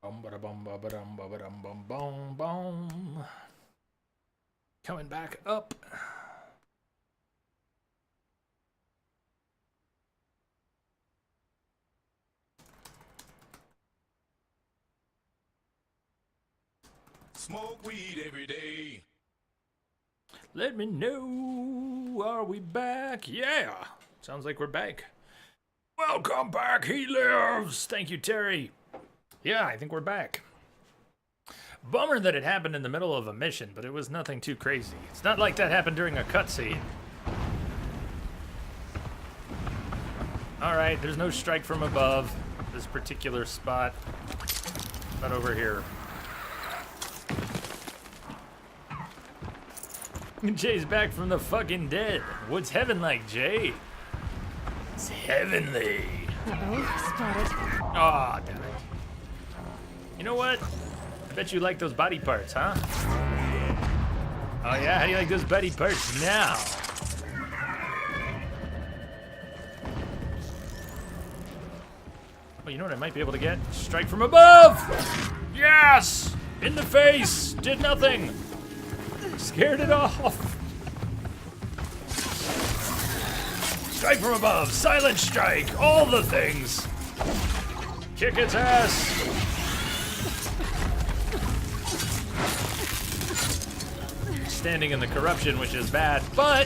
Bum ba bum ba dum ba dum bum bum bum. Coming back up. Smoke weed every day. Let me know. Are we back? Yeah. Sounds like we're back. Welcome back. He lives. Thank you, Terry. Yeah, I think we're back. Bummer that it happened in the middle of a mission, but it was nothing too crazy. It's not like that happened during a cutscene. Alright, there's no strike from above. This particular spot. Not over here. Jay's back from the fucking dead. What's heaven like, Jay? It's heavenly. Uh-oh, spotted. Aw, damn it. You know what? I bet you like those body parts, huh? Oh yeah? How do you like those body parts now? Oh, you know what I might be able to get? Strike from above! Yes! In the face! Did nothing! Scared it off! Strike from above! Silent strike! All the things! Kick its ass! Standing in the corruption, which is bad, but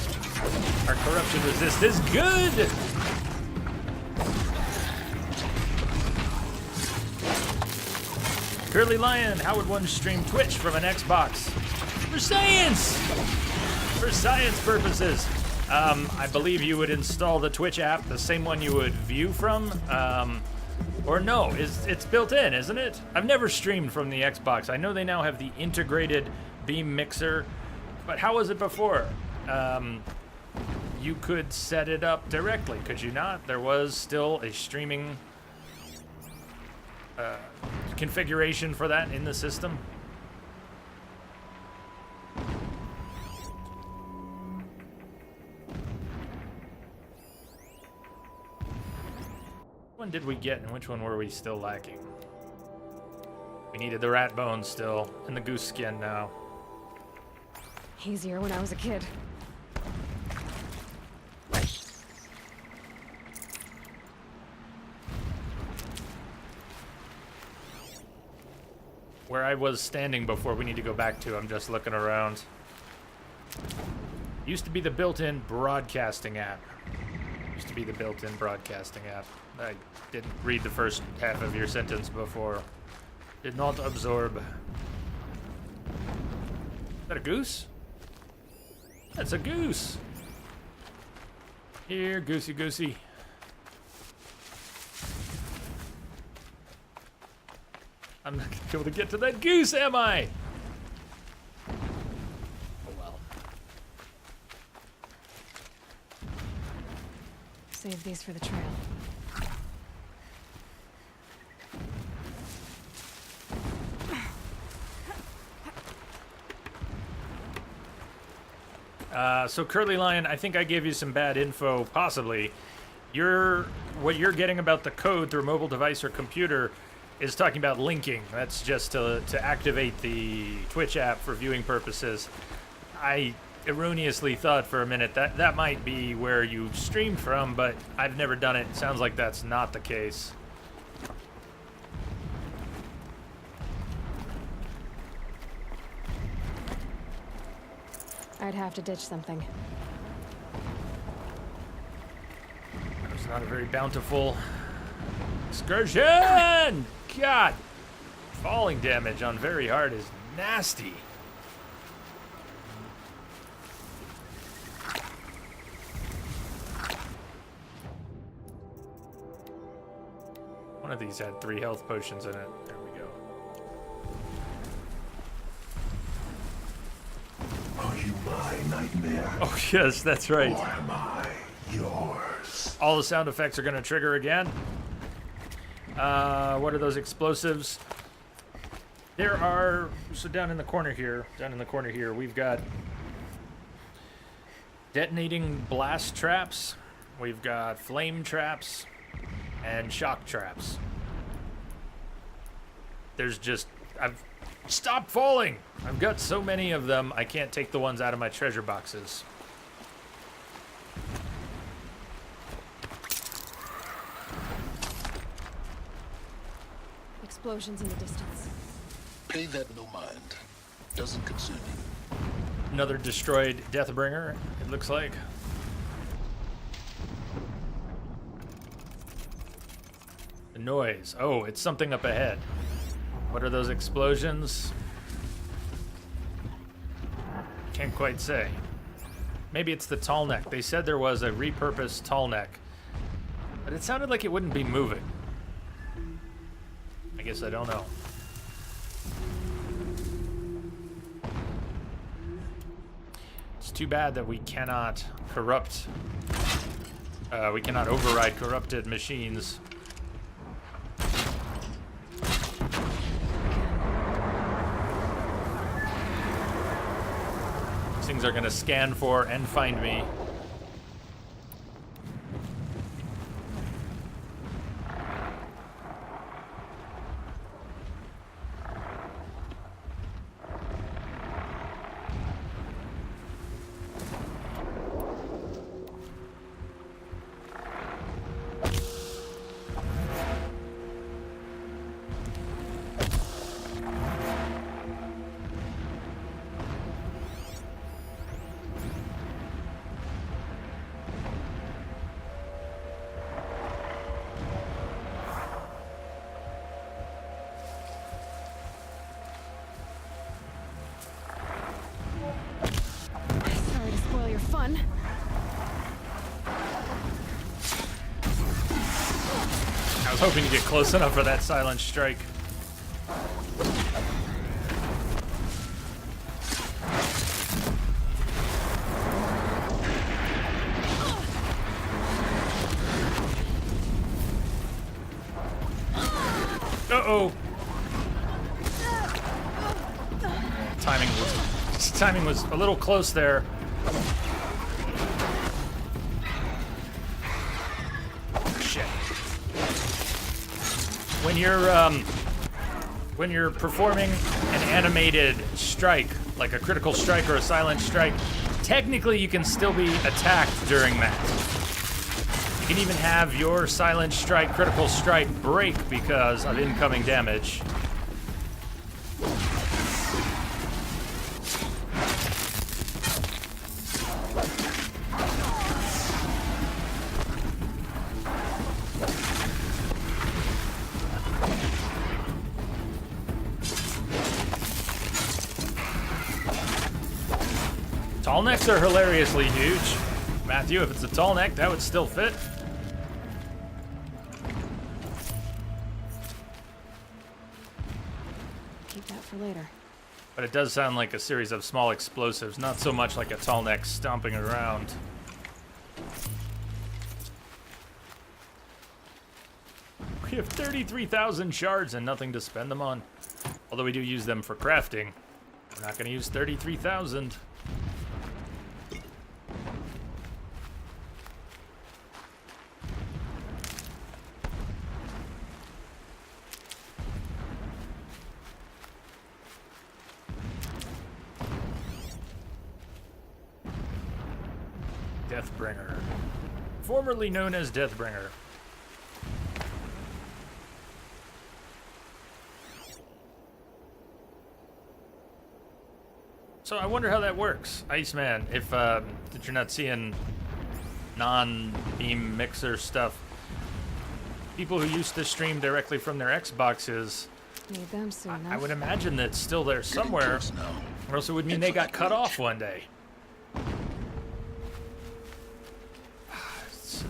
our corruption resist is good! Curly Lion, how would one stream Twitch from an Xbox? For science! For science purposes. I believe you would install the Twitch app, the same one you would view from. Or no, it's built in, isn't it? I've never streamed from the Xbox. I know they now have the integrated Beam mixer, but how was it before? You could set it up directly, could you not? There was still a streaming configuration for that in the system. Which one did we get and which one were we still lacking? We needed the rat bones still and the goose skin now. Easier when I was a kid. Where I was standing before we need to go back to, I'm just looking around. Used to be the built-in broadcasting app. Used to be the built-in broadcasting app. I didn't read the first half of your sentence before. Did not absorb. Is that a goose? That's a goose. Here, goosey goosey. I'm not gonna be able to get to that goose, am I? Oh well. Save these for the trail. So Curly Lion, I think I gave you some bad info, possibly. What you're getting about the code through a mobile device or computer is talking about linking. That's just to activate the Twitch app for viewing purposes. I erroneously thought for a minute that might be where you streamed from, but I've never done it. Sounds like that's not the case. I'd have to ditch something. It's not a very bountiful excursion! God! Falling damage on very hard is nasty. One of these had 3 health potions in it. There we go. Are you my nightmare? Oh, yes, that's right. Or am I yours? All the sound effects are going to trigger again. What are those explosives? There are, so down in the corner here, we've got detonating blast traps, we've got flame traps, and shock traps. there's just... Stop falling! I've got so many of them, I can't take the ones out of my treasure boxes. Explosions in the distance. Pay that no mind. Doesn't concern you. Another destroyed Deathbringer, it looks like. The noise. Oh, it's something up ahead. What are those explosions? Can't quite say. Maybe it's the tall neck. They said there was a repurposed tall neck, but it sounded like it wouldn't be moving. I guess I don't know. It's too bad that we cannot corrupt. We cannot override corrupted machines. These things are gonna scan for and find me. Sorry to spoil your fun. I was hoping to get close enough for that silent strike. Uh-oh. Timing was a little close there. Shit. When you're performing an animated strike, like a critical strike or a silent strike, technically you can still be attacked during that. You can even have your silent strike, critical strike break because of incoming damage. Tall necks are hilariously huge. Matthew, if it's a tall neck, that would still fit. Keep that for later. But it does sound like a series of small explosives, not so much like a tall neck stomping around. We have 33,000 shards and nothing to spend them on. Although we do use them for crafting. We're not going to use 33,000. Deathbringer. Formerly known as Deathbringer. So I wonder how that works, Iceman, if you're not seeing non-beam mixer stuff. People who used to stream directly from their Xboxes, Need them soon enough. I would imagine that's still there somewhere, or else it would mean they got cut off one day. It's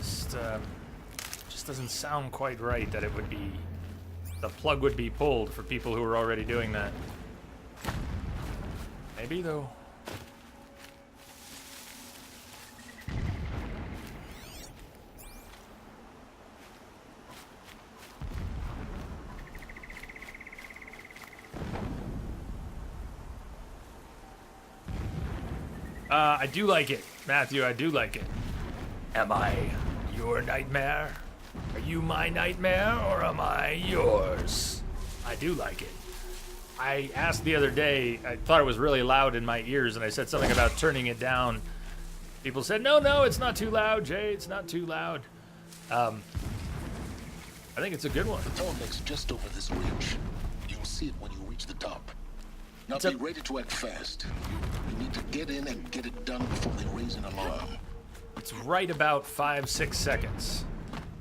just doesn't sound quite right that it would be, the plug would be pulled for people who are already doing that. Maybe though. I do like it, Matthew, I do like it. Am I your nightmare? Are you my nightmare, or am I yours? I do like it. I asked the other day, I thought it was really loud in my ears, and I said something about turning it down. People said, no, it's not too loud, Jay, it's not too loud. I think it's a good one. The Tallneck's just over this ridge. You'll see it when you reach the top. Now be ready to act fast. You need to get in and get it done before they raise an alarm. It's right about 5-6 seconds.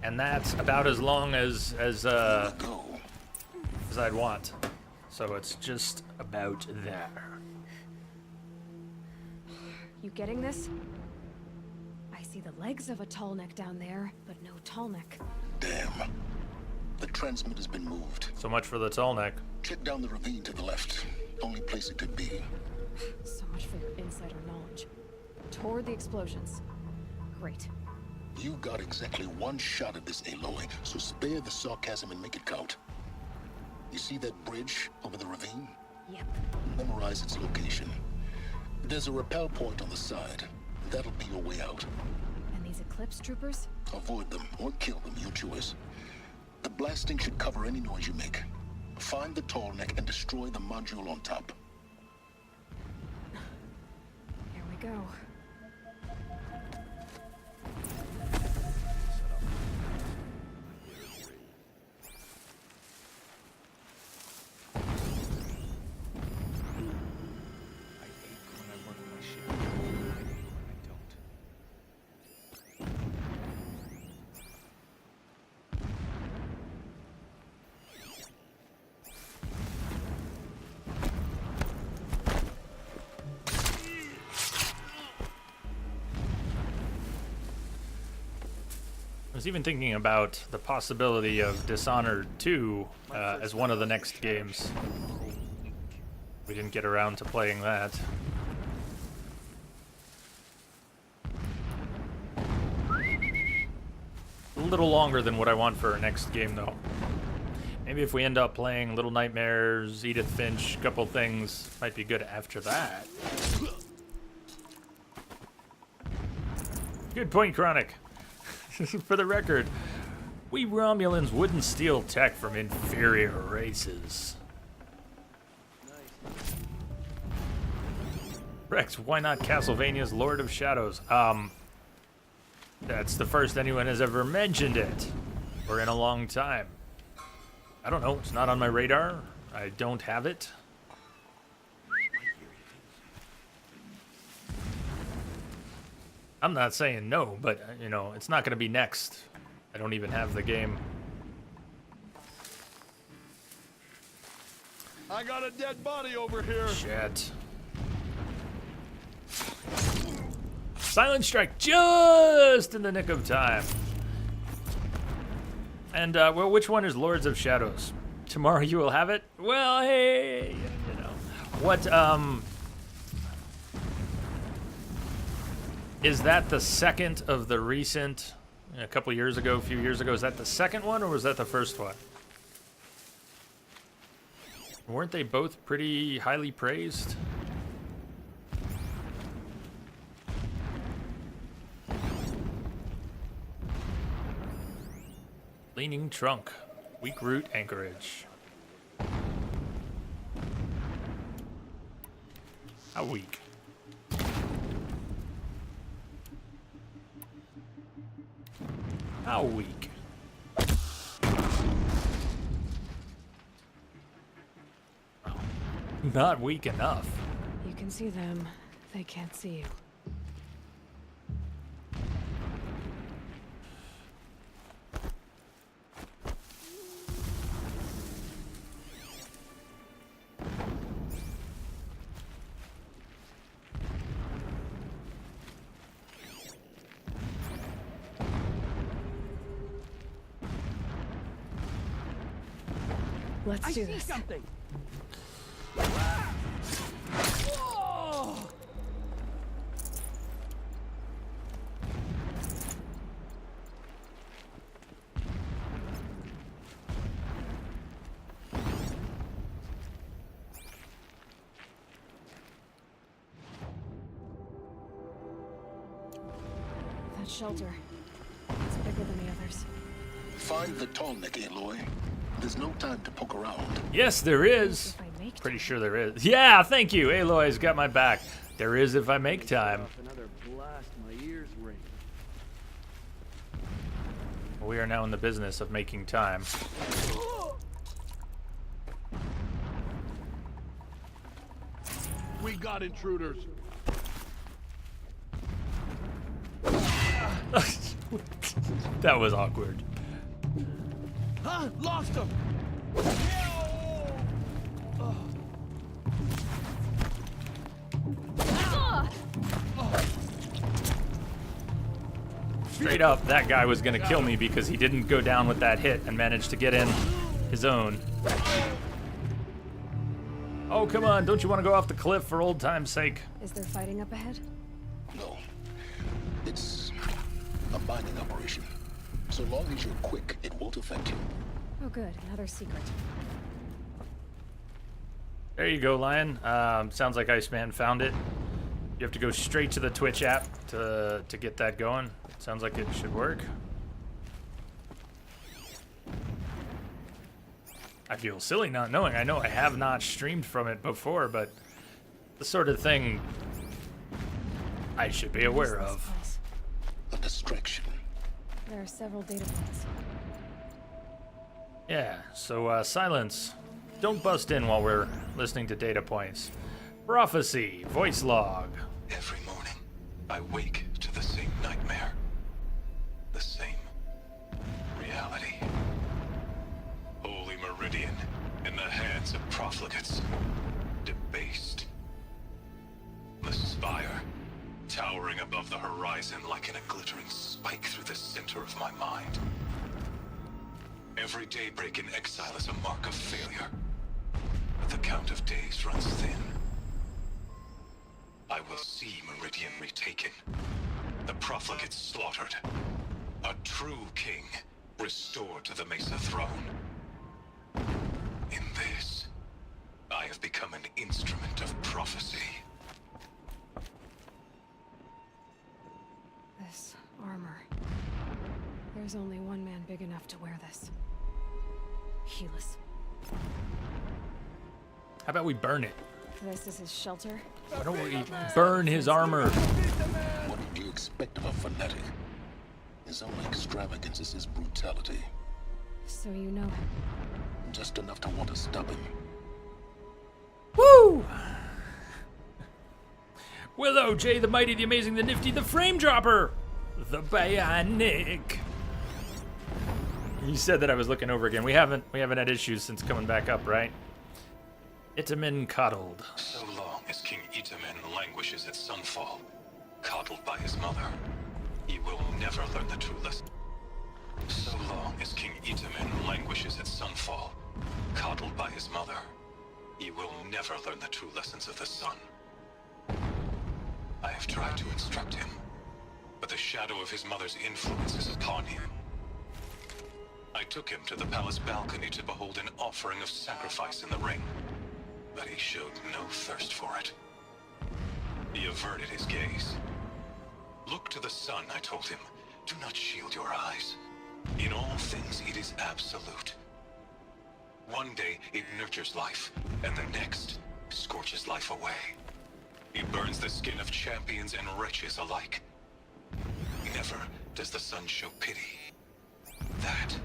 And that's about as long as I'd want. So it's just about there. You getting this? I see the legs of a Tallneck down there, but no Tallneck. Damn. The transmitter's been moved. So much for the Tallneck. Check down the ravine to the left. Only place it could be. So much for your insider knowledge. Toward the explosions. Great. You got exactly one shot at this, Aloy, so spare the sarcasm and make it count. You see that bridge over the ravine? Yep. Memorize its location. There's a rappel point on the side. That'll be your way out. And these Eclipse troopers? Avoid them or kill them, your choice. The blasting should cover any noise you make. Find the Tallneck and destroy the module on top. Here we go. I was even thinking about the possibility of Dishonored 2 as one of the next games. We didn't get around to playing that. A little longer than what I want for our next game, though. Maybe if we end up playing Little Nightmares, Edith Finch, a couple things, might be good after that. Good point, Chronic. For the record, we Romulans wouldn't steal tech from inferior races. Rex, why not Castlevania's Lord of Shadows? That's the first anyone has ever mentioned it. Or in a long time. I don't know, it's not on my radar. I don't have it. I'm not saying no, but, you know, it's not going to be next. I don't even have the game. I got a dead body over here. Shit. Silent Strike just in the nick of time. And, well, which one is Lords of Shadows? Tomorrow you will have it? Well, hey, you know. What, is that the second of the recent, a few years ago, is that the second one, or was that the first one? Weren't they both pretty highly praised? Leaning Trunk, weak root anchorage. How weak? How weak? Not weak enough. You can see them. They can't see you. Let's do this. Something. That shelter. It's bigger than the others. Find the Tallneck, Aloy. There's no time to poke around. Yes, there is. If I make Pretty sure there is. Yeah, thank you. Aloy's got my back. There is if I make time. Another blast, my ears ring. We are now in the business of making time. We got intruders. That was awkward. Huh? Lost him. Straight up, that guy was gonna kill me because he didn't go down with that hit and managed to get in his own. Oh, come on, don't you want to go off the cliff for old time's sake? Is there fighting up ahead? No. It's a mining operation. So long as you're quick, it won't affect you. Oh good, another secret. There you go, Lion. Sounds like Iceman found it. You have to go straight to the Twitch app to get that going. Sounds like it should work. I feel silly not knowing. I know I have not streamed from it before, but the sort of thing I should be aware What is of. this place? A distraction. There are several data points. Yeah, so silence. Don't bust in while we're listening to data points. Prophecy, voice log. Every morning, I wake to the same nightmare. The same reality. Holy Meridian in the hands of profligates. Debased. The spire, towering above the horizon like a glittering spike through the center of my mind. Every daybreak in exile is a mark of failure. But the count of days runs thin. I will see Meridian retaken. The profligates slaughtered. A true king restored to the Mesa throne. In this, I have become an instrument of prophecy. This armor. There's only one man big enough to wear this. Helis. How about we burn it? This is his shelter. Why don't we burn his armor? What did you expect of a fanatic? His only extravagance is his brutality. So you know him. Just enough to want to stop him. Woo! Willow, Jay, the Mighty, the Amazing, the Nifty, the Frame Dropper, the Bionic. You said that I was looking over again. We haven't had issues since coming back up, right? Itamen coddled. So long as King Itamen languishes at Sunfall, coddled by his mother, he will never learn the true lesson. So long as King Itamen languishes at Sunfall, coddled by his mother, he will never learn the true lessons of the sun. I have tried to instruct him, but the shadow of his mother's influence is upon him. I took him to the palace balcony to behold an offering of sacrifice in the ring, but he showed no thirst for it. He averted his gaze. Look to the sun, I told him. Do not shield your eyes. In all things, it is absolute. One day, it nurtures life, and the next, scorches life away. It burns the skin of champions and wretches alike. Never does the sun show pity. That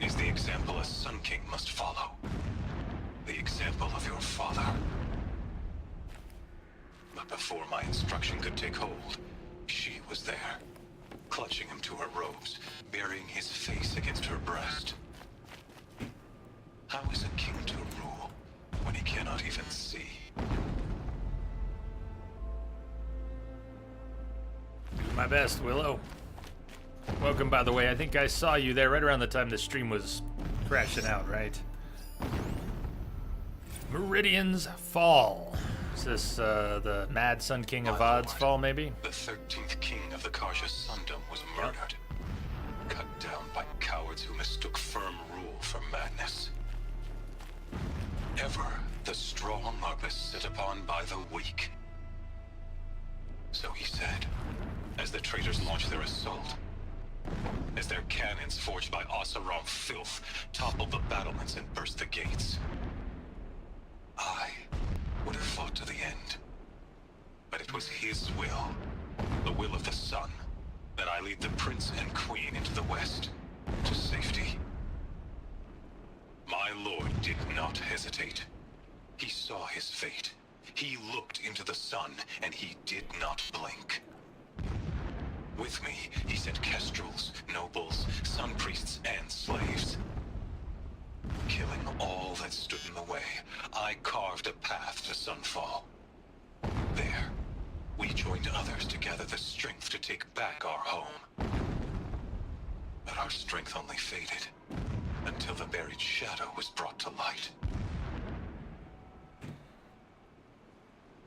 is the example a Sun King must follow. The example of your father. But before my instruction could take hold, she was there, clutching him to her robes, burying his face against her breast. How is a king to rule when he cannot even see? Do my best, Willow. Welcome, by the way. I think I saw you there right around the time the stream was crashing out, right? Meridian's Fall. Is this the Mad Sun King of My Vod's lord, fall, maybe? The 13th king of the Karja Sundom was murdered. Cut down by cowards who mistook firm rule for madness. Ever the strong are beset upon by the weak. So he said, as the traitors launched their assault. as their cannons forged by Oseram filth toppled the battlements and burst the gates. I would have fought to the end. But it was his will, the will of the sun, that I lead the prince and queen into the west, to safety. My lord did not hesitate. He saw his fate. He looked into the sun, and he did not blink. With me, he sent kestrels, nobles, sun priests, and slaves. Killing all that stood in the way, I carved a path to Sunfall. There, we joined others to gather the strength to take back our home. But our strength only faded, until the buried shadow was brought to light.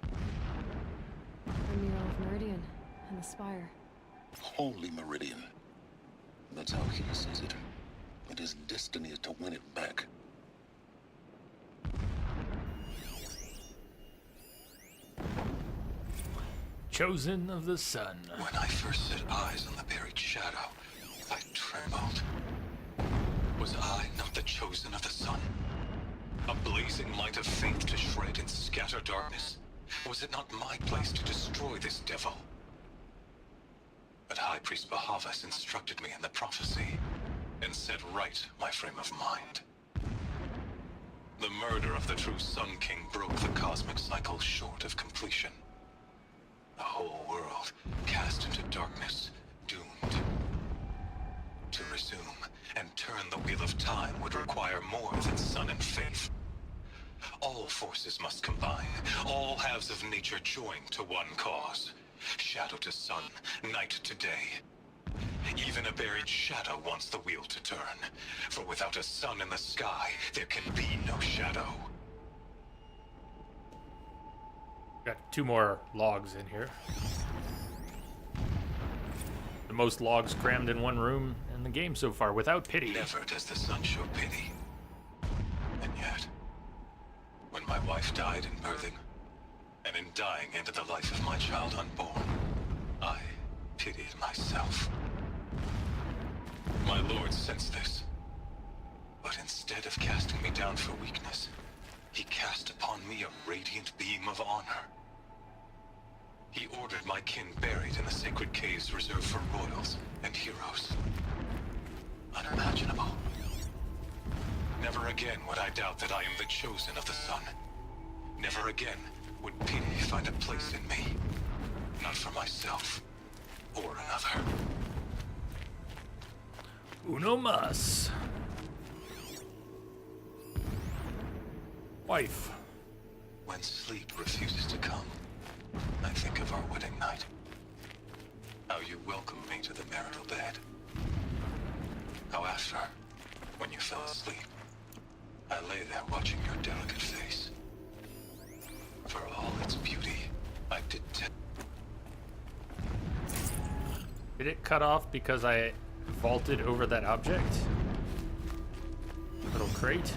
The mural of Meridian and the spire. Holy Meridian. That's how he sees it. But his destiny is to win it back. Chosen of the sun. When I first set eyes on the buried shadow, I trembled. Was I not the chosen of the sun? A blazing light of faith to shred and scatter darkness? Was it not my place to destroy this devil? But High Priest Bahavas instructed me in the prophecy, and set right my frame of mind. The murder of the true Sun King broke the cosmic cycle short of completion. The whole world cast into darkness, doomed. To resume and turn the wheel of time would require more than sun and faith. All forces must combine, all halves of nature join to one cause. Shadow to sun, night to day. Even a buried shadow wants the wheel to turn, for without a sun in the sky, there can be no shadow. Got 2 more logs in here. The most logs crammed in one room in the game so far, without pity. Never does the sun show pity. And yet, when my wife died in birthing, and in dying ended the life of my child unborn, I pitied myself. My lord sensed this, but instead of casting me down for weakness, he cast upon me a radiant beam of honor. He ordered my kin buried in the sacred caves reserved for royals and heroes. Unimaginable. Never again would I doubt that I am the chosen of the sun. Never again would pity find a place in me. Not for myself or another. Uno mas. Wife. When sleep refuses to come, I think of our wedding night. How you welcomed me to the marital bed. How after, when you fell asleep, I lay there watching your delicate face. For all its beauty, I Did it cut off because I vaulted over that object? Little crate.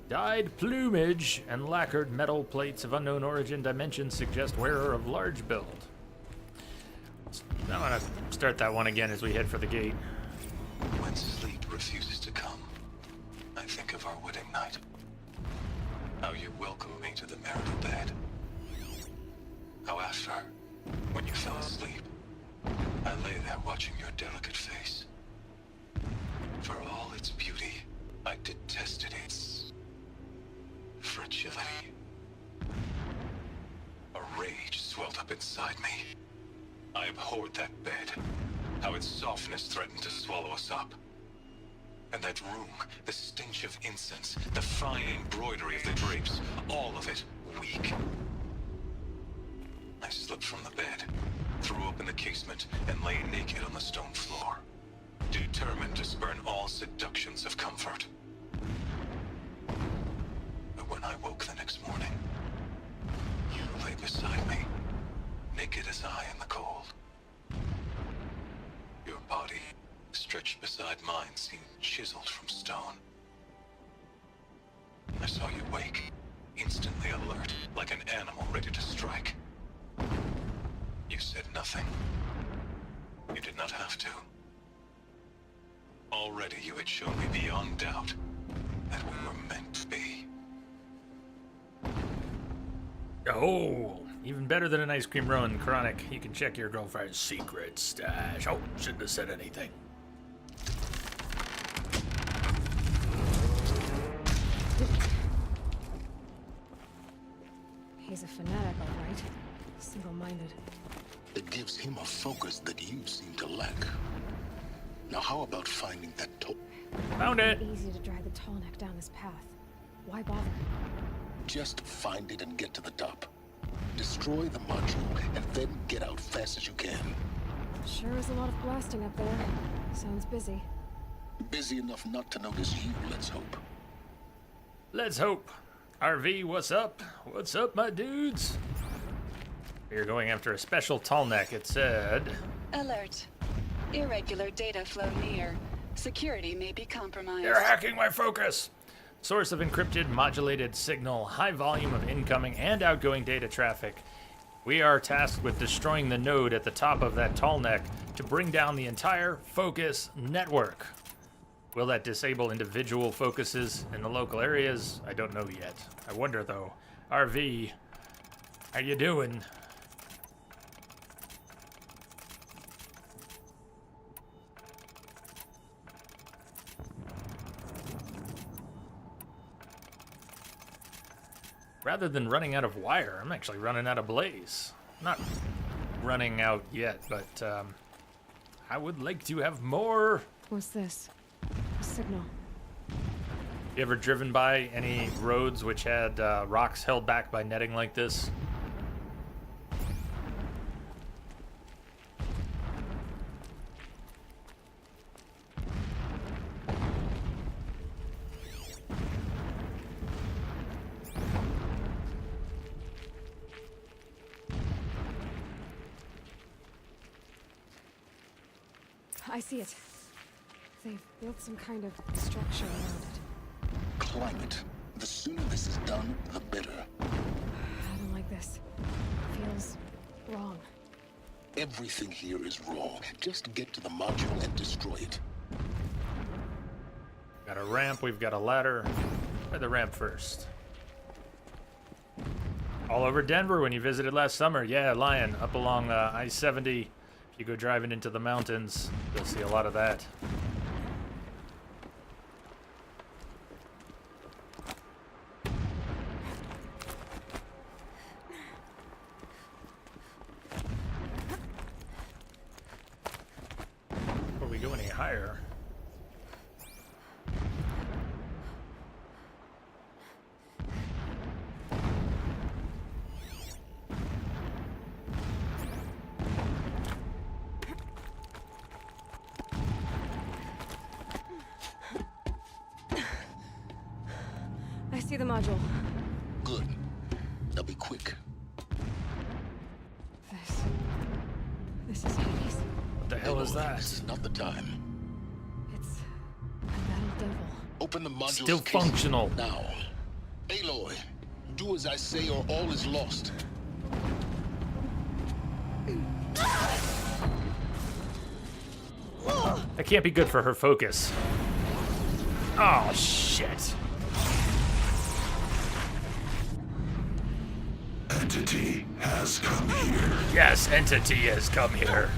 Dyed plumage and lacquered metal plates of unknown origin dimensions suggest wearer of large build. I'm gonna start that one again as we head for the gate. When sleep refuses to come, I think of our wedding night. How you welcomed me to the marital bed. How after, when you fell asleep, I lay there watching your delicate face. For all its beauty, I detested its fragility. A rage swelled up inside me. I abhorred that bed, how its softness threatened to swallow us up. And that room, the stench of incense, the fine embroidery of the drapes, all of it weak. I slipped from the bed, threw open the casement, and lay naked on the stone floor, determined to spurn all seductions of comfort. But when I woke the next morning, you lay beside me, naked as I in the cold. Your body, stretched beside mine, seemed chiseled from stone. I saw you wake, instantly alert, like an animal ready to strike. You said nothing. You did not have to. Already you had shown me beyond doubt that we were meant to be. Oh, even better than an ice cream run, Chronic. You can check your girlfriend's secret stash. Oh, shouldn't have said anything. He's a fanatic, all right. Single-minded. It gives him a focus that you seem to lack. Now how about finding that Found it. Easy to drag the Tallneck down this path. Why bother? Just find it and get to the top. Destroy the module and then get out fast as you can. Sure is a lot of blasting up there. Sounds busy. Busy enough not to notice you, let's hope. Let's hope. RV, what's up? What's up, my dudes? You're going after a special Tallneck, it said. Alert. Irregular data flow near. Security may be compromised. They're hacking my focus! Source of encrypted, modulated signal, high volume of incoming and outgoing data traffic. We are tasked with destroying the node at the top of that Tallneck to bring down the entire focus network. Will that disable individual focuses in the local areas? I don't know yet. I wonder though. RV, how you doing? Rather than running out of wire, I'm actually running out of blaze. Not running out yet, but I would like to have more. What's this? A signal. You ever driven by any roads which had rocks held back by netting like this? I see it. They've built some kind of structure around it. Climb it. The sooner this is done, the better. I don't like this. Feels wrong. Everything here is wrong. Just get to the module and destroy it. Got a ramp, we've got a ladder. Try the ramp first. All over Denver when you visited last summer. Yeah, Lion, up along I-70. If you go driving into the mountains, you'll see a lot of that. Before we go any higher, I see the module. Good. Now be quick. This is Hades. what the hell is Aloy, that? This is not the time. It's a metal devil. Open the module's Still casing functional. now. Aloy, do as I say or all is lost. That can't be good for her focus. Oh, shit. Entity has come here. Yes, Entity has come here.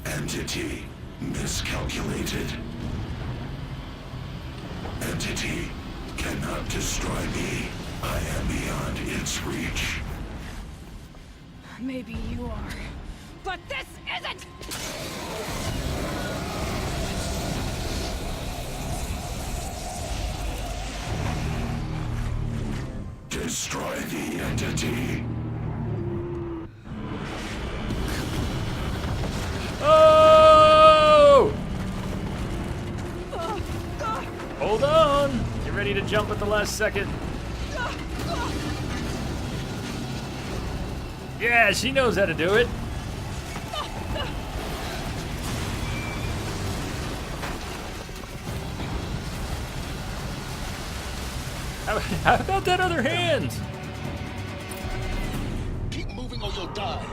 Entity miscalculated. Entity cannot destroy me. I am beyond its reach. Maybe you are. But this isn't! Destroy the entity. Oh! Hold on. You're ready to jump at the last second. Yeah, she knows how to do it. How about that other hand? Keep moving or you'll die.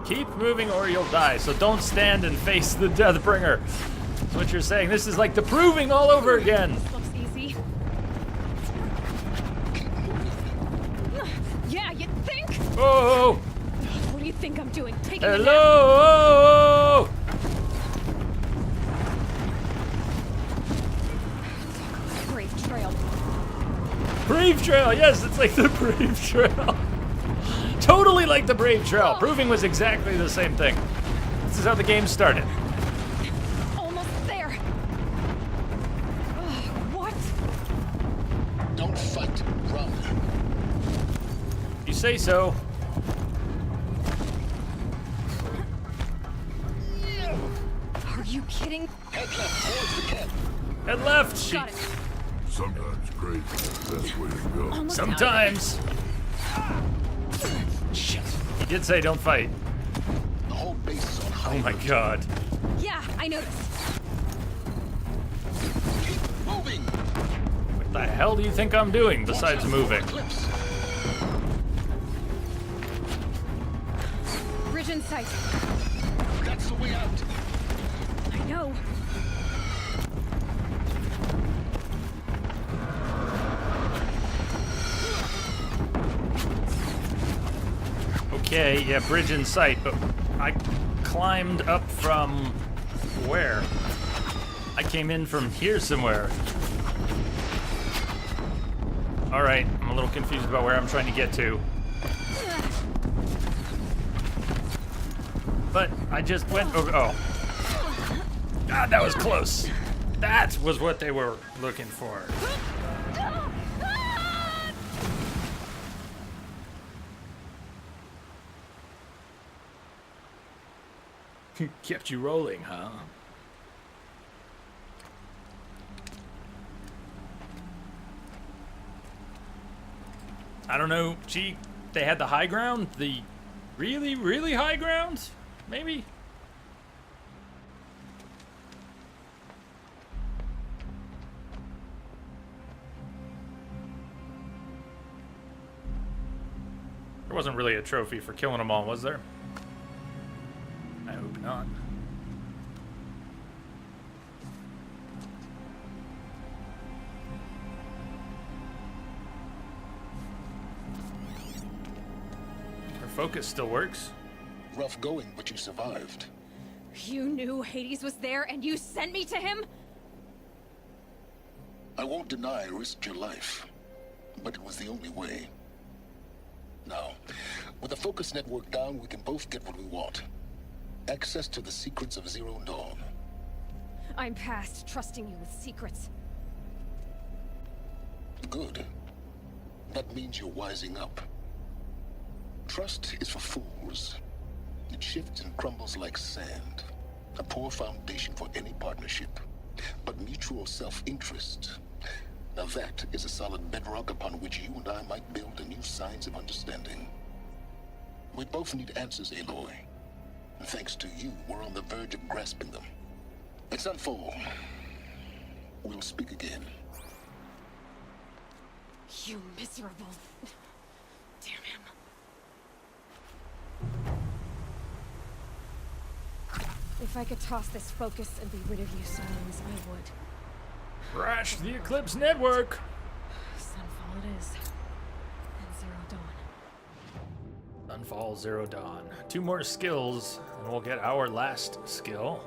Keep moving or you'll die, so don't stand and face the Deathbringer. That's what you're saying. This is like the Proving all over again. This looks easy. Yeah, you think? Oh! What do you think I'm doing? Taking a nap? Hello! Brave trail. Brave Trail, yes, it's like the Brave Trail. Totally like the Brave Trail. Proving was exactly the same thing. This is how the game started. Almost there. What? Don't fight. Run. You say so. Are you kidding? Head left towards the camp. Head left. She. Got it. Sometimes crazy is the best way to go. Almost Sometimes. Shit. He did say don't fight. The whole base is on high. Oh my god. out. Yeah, I noticed. Keep moving. What the hell do you think I'm doing besides moving? Eclipse. Bridge in sight. That's the way out. I know. Okay, yeah, bridge in sight, but I climbed up from where? I came in from here somewhere. Alright, I'm a little confused about where I'm trying to get to. But I just went over. Oh. God, that was close. That was what they were looking for. Kept you rolling, huh? I don't know. Gee, they had the high ground? The really, really high ground? Maybe? There wasn't really a trophy for killing them all, was there? I hope not. Her focus still works. Rough going, but you survived. You knew Hades was there and you sent me to him? I won't deny I risked your life, but it was the only way. Now, with the focus network down, we can both get what we want. Access to the secrets of Zero Dawn. I'm past trusting you with secrets. Good. That means you're wising up. Trust is for fools. It shifts and crumbles like sand. A poor foundation for any partnership. But mutual self-interest. Now that is a solid bedrock upon which you and I might build a new science of understanding. We both need answers, Aloy. And thanks to you, we're on the verge of grasping them. It's Sunfall. We'll speak again. You miserable. Damn him. If I could toss this focus and be rid of you, Silence, I would. Crash the Eclipse network! Sunfall it is. And Zero Dawn. Sunfall, Zero Dawn. 2 more skills, and we'll get our last skill.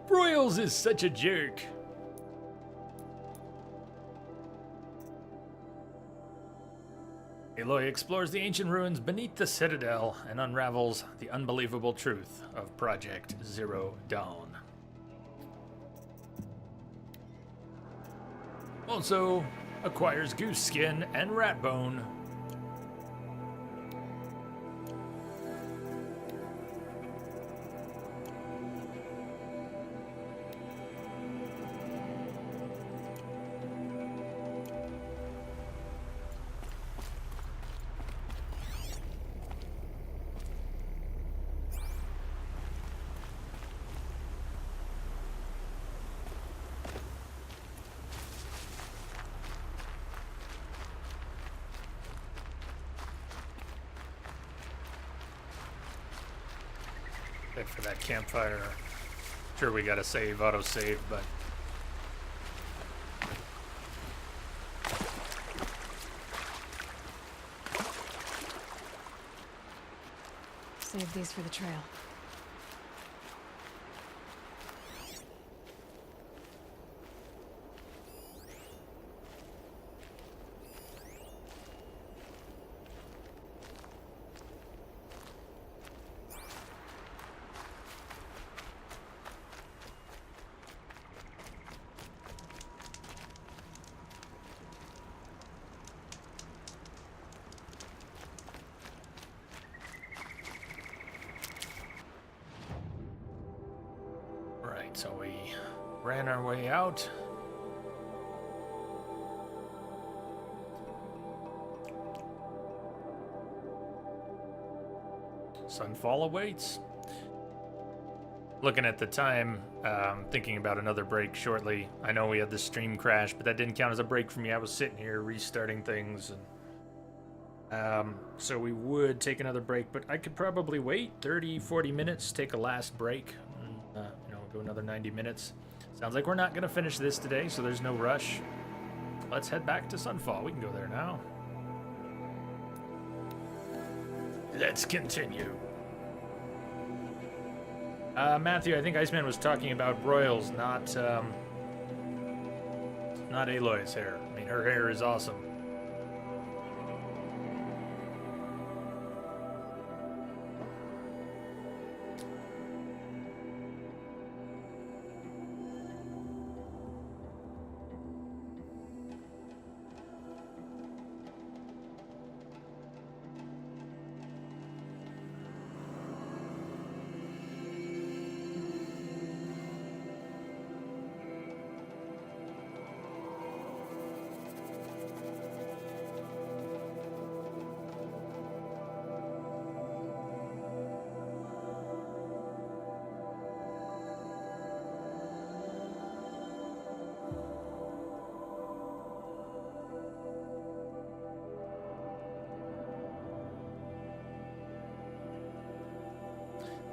Broyles is such a jerk. Aloy explores the ancient ruins beneath the Citadel and unravels the unbelievable truth of Project Zero Dawn. Also, acquires goose skin and rat bone. Wait for that campfire. Sure, we gotta save, auto-save, but... Save these for the trail. Right, so we ran our way out. Sunfall awaits. Looking at the time, thinking about another break shortly. I know we had the stream crash, but that didn't count as a break for me. I was sitting here restarting things, and so we would take another break, but I could probably wait 30, 40 minutes, take a last break, and, go another 90 minutes. Sounds like we're not going to finish this today, so there's no rush. Let's head back to Sunfall. We can go there now. Let's continue. Matthew, I think Iceman was talking about Broyles, not Aloy's hair. I mean, her hair is awesome.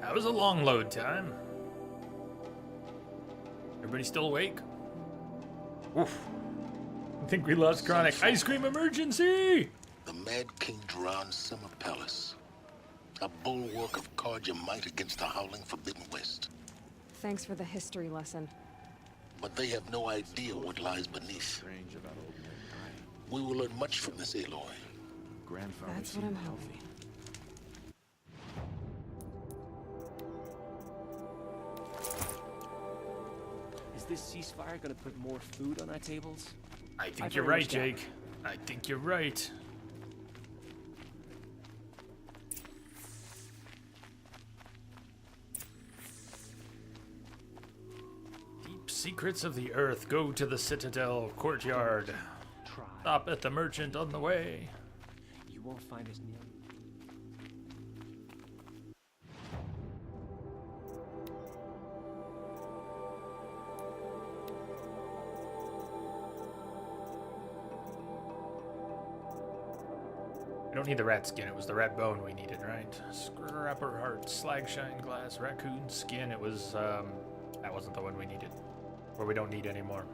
That was a long load time. Everybody still awake? Oof. I think we lost Chronic. Ice cream emergency! The Mad King Jiran Summer Palace. A bulwark of Carja might against the howling Forbidden West. Thanks for the history lesson. But they have no idea what lies beneath. Strange about old men dying. We will learn much from this, Aloy. Grandfather That's what seemed I'm healthy. hoping. Is this ceasefire gonna put more food on our tables? I think I've you're heard right, much doubt. Jake. I think you're right. Deep secrets of the earth. Go to the Citadel courtyard. Try. Stop at the merchant on the way. You won't find us near. We don't need the rat skin. It was the rat bone we needed, right? Scrapper heart, slag shine glass, raccoon skin. It was, that wasn't the one we needed. Or we don't need anymore.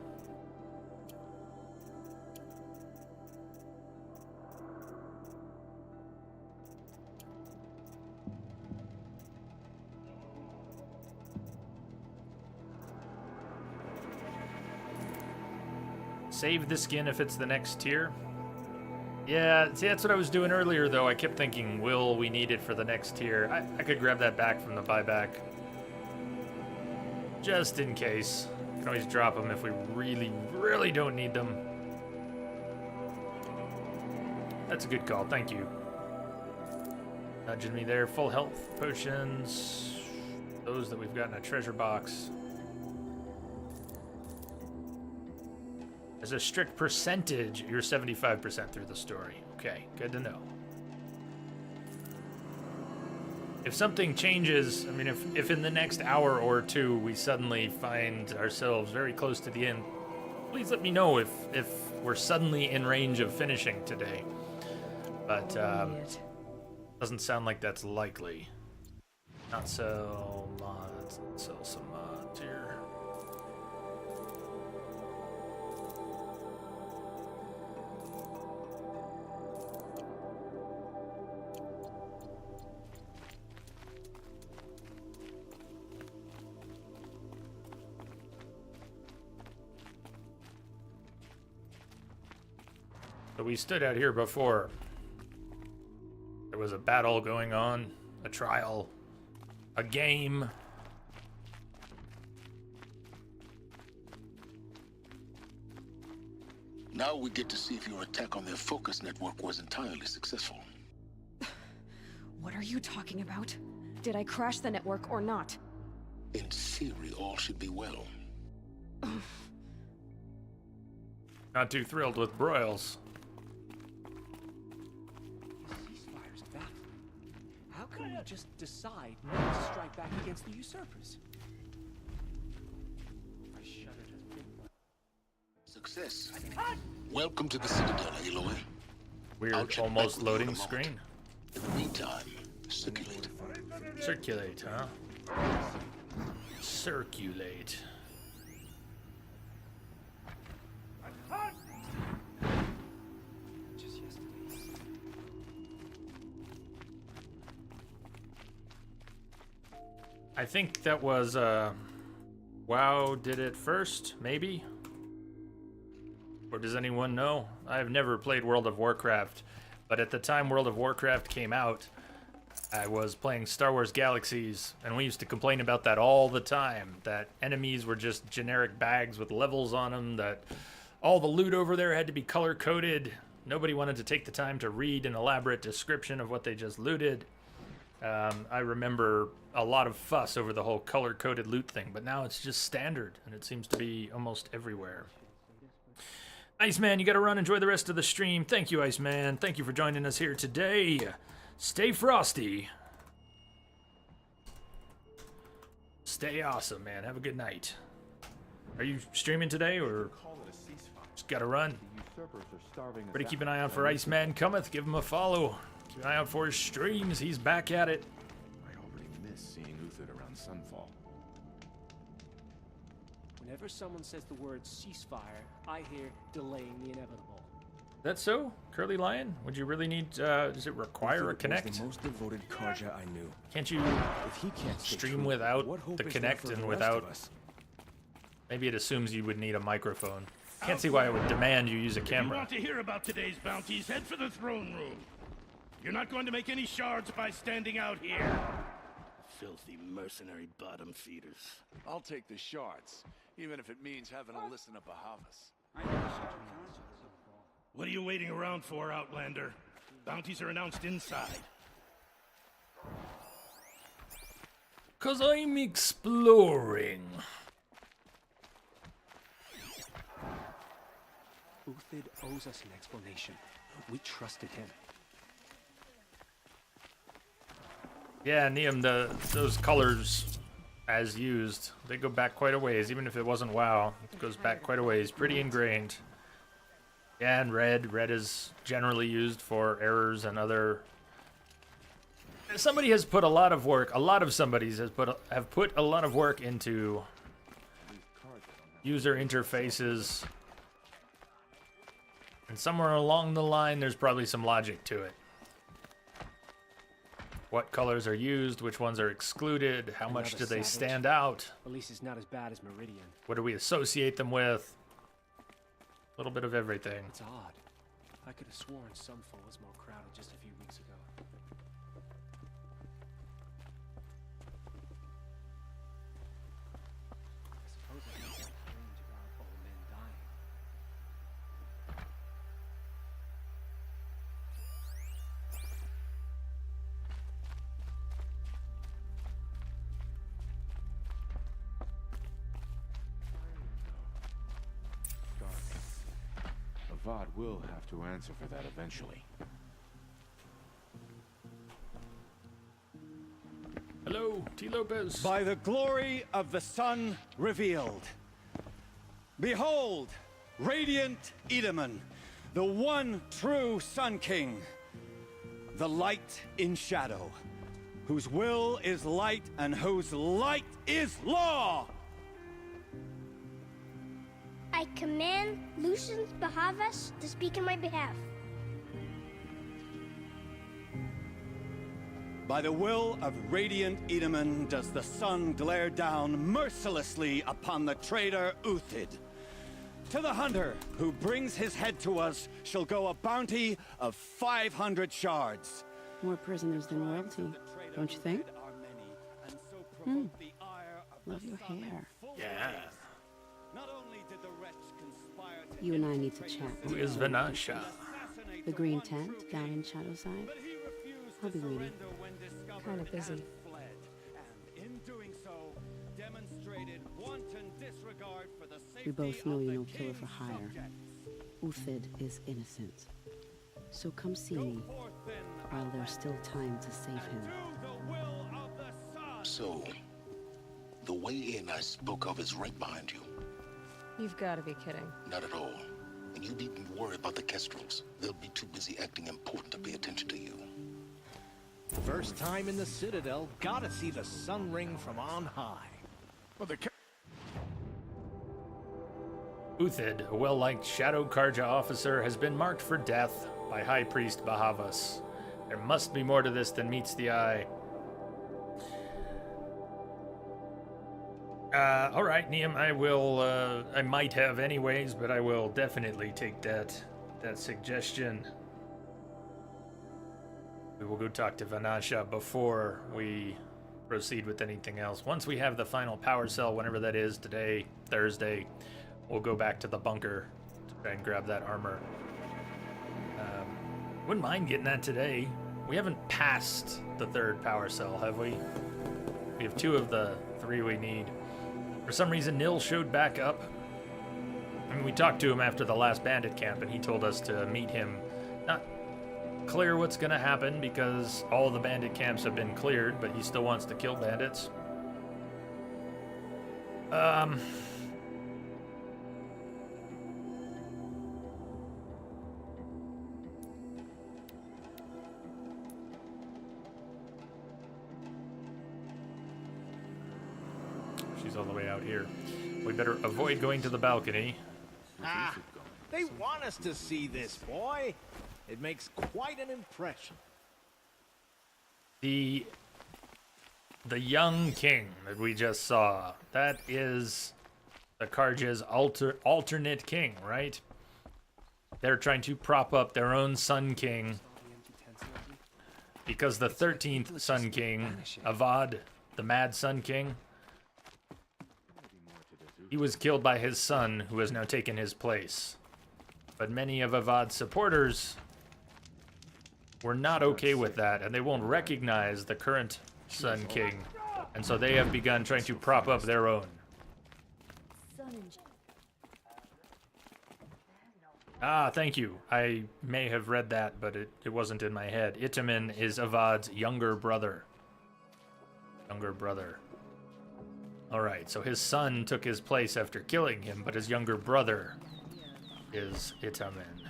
Save the skin if it's the next tier. Yeah, see, that's what I was doing earlier, though. I kept thinking, will we need it for the next tier? I could grab that back from the buyback. Just in case. Can always drop them if we really, really don't need them. That's a good call, thank you. Nudging me there. Full health potions. Those that we've got in a treasure box. As a strict percentage, you're 75% through the story. Okay, good to know. If something changes, I mean, if in the next hour or two we suddenly find ourselves very close to the end, please let me know if we're suddenly in range of finishing today. But doesn't sound like that's likely. Not sell mods. Sell some mods here. So we stood out here before. There was a battle going on, a trial, a game. Now we get to see if your attack on their focus network was entirely successful. What are you talking about? Did I crash the network or not? In theory, all should be well. Not too thrilled with broils. Ceasefire's baffling. How can we just decide not to strike back against the usurpers? I shudder to think. Success. Welcome to the Citadel, Aloy. I'll Weird, check almost back with you in loading a moment. screen. In the meantime, circulate. Circulate, huh? Circulate. Just yesterday. I think that was, WoW did it first, maybe? Or does anyone know? I've never played World of Warcraft, but at the time World of Warcraft came out, I was playing Star Wars Galaxies, and we used to complain about that all the time, that enemies were just generic bags with levels on them, that all the loot over there had to be color-coded. Nobody wanted to take the time to read an elaborate description of what they just looted. I remember a lot of fuss over the whole color-coded loot thing, but now it's just standard, and it seems to be almost everywhere. Iceman, you gotta run. Enjoy the rest of the stream. Thank you, Iceman. Thank you for joining us here today. Stay frosty. Stay awesome, man. Have a good night. Are you streaming today, or just gotta run? Ready to keep an eye out for Iceman Cometh. Give him a follow. Keep an eye out for his streams. He's back at it. I already miss seeing Uthid around Sunfall. Whenever someone says the word ceasefire, I hear delaying the inevitable. That so? Curly Lion? Would you really need, does it require a Uthid Connect? was the most devoted Karja I knew. Can't you If he can't stay stream true, without what hope the is there Connect for and the without... rest of us? Maybe it assumes you would need a microphone. Can't see why it would demand you use a If you camera. want to hear about today's bounties, head for the throne room. You're not going to make any shards by standing out here. Filthy mercenary bottom feeders. I'll take the shards, even if it means having to listen to Bahavas. What are you waiting around for, Outlander? Bounties are announced inside. 'Cause I'm exploring. Uthid owes us an explanation. We trusted him. Yeah, Neum, those colors, as used, they go back quite a ways. Even if it wasn't WoW, it goes back quite a ways. Pretty ingrained. Yeah, and red. Red is generally used for errors and other... Somebody has put a lot of work, a lot of somebodies have put a lot of work into user interfaces. And somewhere along the line, there's probably some logic to it. What colors are used, which ones are excluded, how much do Another they savage. stand out, At least it's not as bad as Meridian. what do we associate them with? A little bit of everything. It's odd. I could have sworn Sunfall was more crowded just a few weeks ago. I suppose I can't complain about old men dying. Avad will have to answer for that eventually. Hello, T. Lopez. By the glory of the sun revealed. Behold, radiant Edaman, the one true Sun King, the light in shadow, whose will is light and whose light is law. I command Lucius Bahavas to speak in my behalf. By the will of Radiant Edaman does the sun glare down mercilessly upon the traitor Uthid. To the hunter who brings his head to us shall go a bounty of 500 shards. More prisoners than royalty, don't you think? Love your hair. Yeah. You and I need to chat. Who is Vanasha? The green tent down in Shadowside. I'll be waiting. Kind of busy. We both know you're no killer for hire. Uthid is innocent. So come see me while there's still time to save him. So, the way in I spoke of is right behind you. You've got to be kidding. Not at all. And you needn't worry about the Kestrels. They'll be too busy acting important to pay attention to you. First time in the Citadel, gotta see the Sun Ring from on high. Well, Uthid, a well-liked Shadow Karja officer, has been marked for death by High Priest Bahavas. There must be more to this than meets the eye. All right, Niam, I will, I might have anyways, but I will definitely take that suggestion. We will go talk to Vanasha before we proceed with anything else. Once we have the final power cell, whenever that is, today, Thursday, we'll go back to the bunker to try and grab that armor. Wouldn't mind getting that today. We haven't passed the third power cell, have we? We have 2 of the 3 we need. For some reason, Nil showed back up. I mean, we talked to him after the last bandit camp, and he told us to meet him. Not clear what's gonna happen because all the bandit camps have been cleared, but he still wants to kill bandits. She's all the way out here. We better avoid going to the balcony. Ah, they want us to see this, boy. It makes quite an impression. The young king that we just saw, that is the Karja's alternate king, right? They're trying to prop up their own Sun King because the 13th Sun King, Avad, the Mad Sun King, he was killed by his son, who has now taken his place. But many of Avad's supporters were not okay with that, and they won't recognize the current Sun King, and so they have begun trying to prop up their own. Ah, thank you. I may have read that, but it wasn't in my head. Itamen is Avad's younger brother. Alright, so his son took his place after killing him, but his younger brother is Itamen.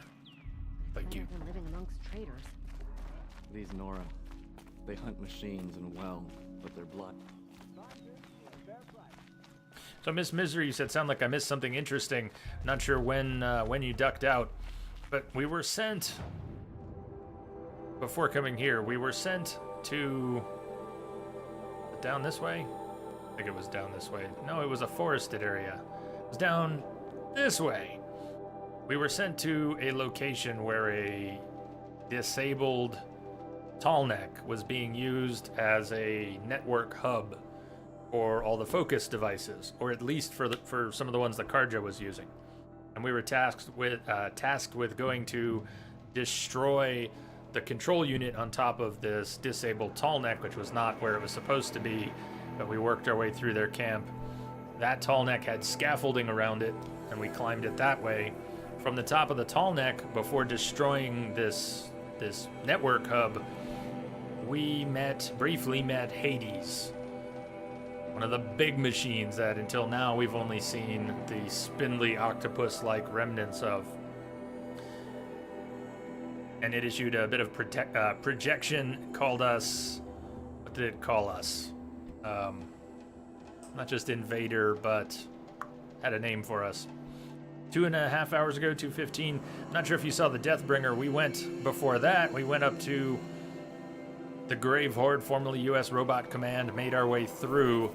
Thank you. Living amongst traitors. These Nora, they hunt machines and well, but their blood. So Miss Misery, you said, sound like I missed something interesting. Not sure when you ducked out, but we were sent, before coming here, we were sent to, down this way? I think it was down this way. No, it was a forested area. It was down this way. We were sent to a location where a disabled Tallneck was being used as a network hub for all the focus devices, or at least for some of the ones that Karja was using. And we were tasked with going to destroy the control unit on top of this disabled Tallneck, which was not where it was supposed to be, but we worked our way through their camp. That Tallneck had scaffolding around it, and we climbed it that way. From the top of the Tallneck, before destroying this network hub, we briefly met Hades. One of the big machines that until now we've only seen the spindly octopus-like remnants of. And it issued a bit of projection, called us, what did it call us? Not just invader, but had a name for us. 2.5 hours ago, 2:15. I'm not sure if you saw the Deathbringer. We went before that. We went up to the Grave Horde, formerly U.S. Robot Command, made our way through.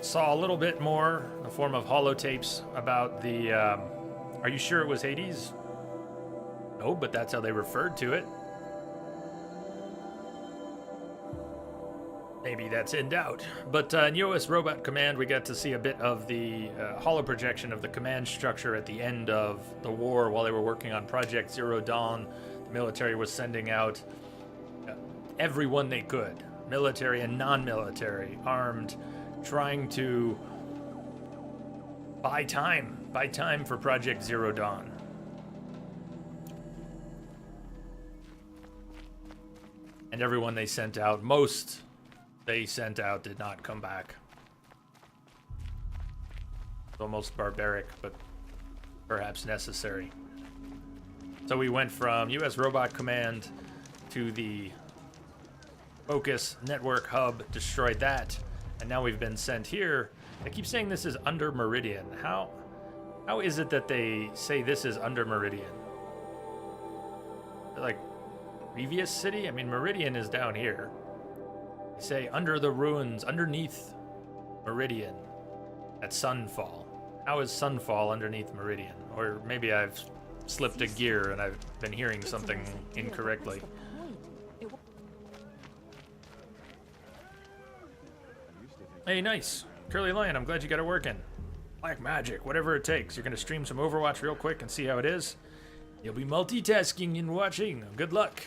Saw a little bit more in the form of holotapes about the. Are you sure it was Hades? No, but that's how they referred to it. Maybe that's in doubt. But in U.S. Robot Command, we got to see a bit of the holo projection of the command structure at the end of the war while they were working on Project Zero Dawn. The military was sending out everyone they could, military and non-military, armed, trying to buy time for Project Zero Dawn. And everyone they sent out, most they sent out did not come back. It's almost barbaric, but perhaps necessary. So we went from U.S. Robot Command to the Focus Network Hub, destroyed that, and now we've been sent here. They keep saying this is under Meridian. How is it that they say this is under Meridian? Like previous city? I mean, Meridian is down here. They say under the ruins, underneath Meridian, at Sunfall. How is Sunfall underneath Meridian? Or maybe I've slipped a gear and I've been hearing something incorrectly. Hey, nice. Curly Lion, I'm glad you got it working. Black magic, whatever it takes. You're gonna stream some Overwatch real quick and see how it is. You'll be multitasking and watching. Good luck.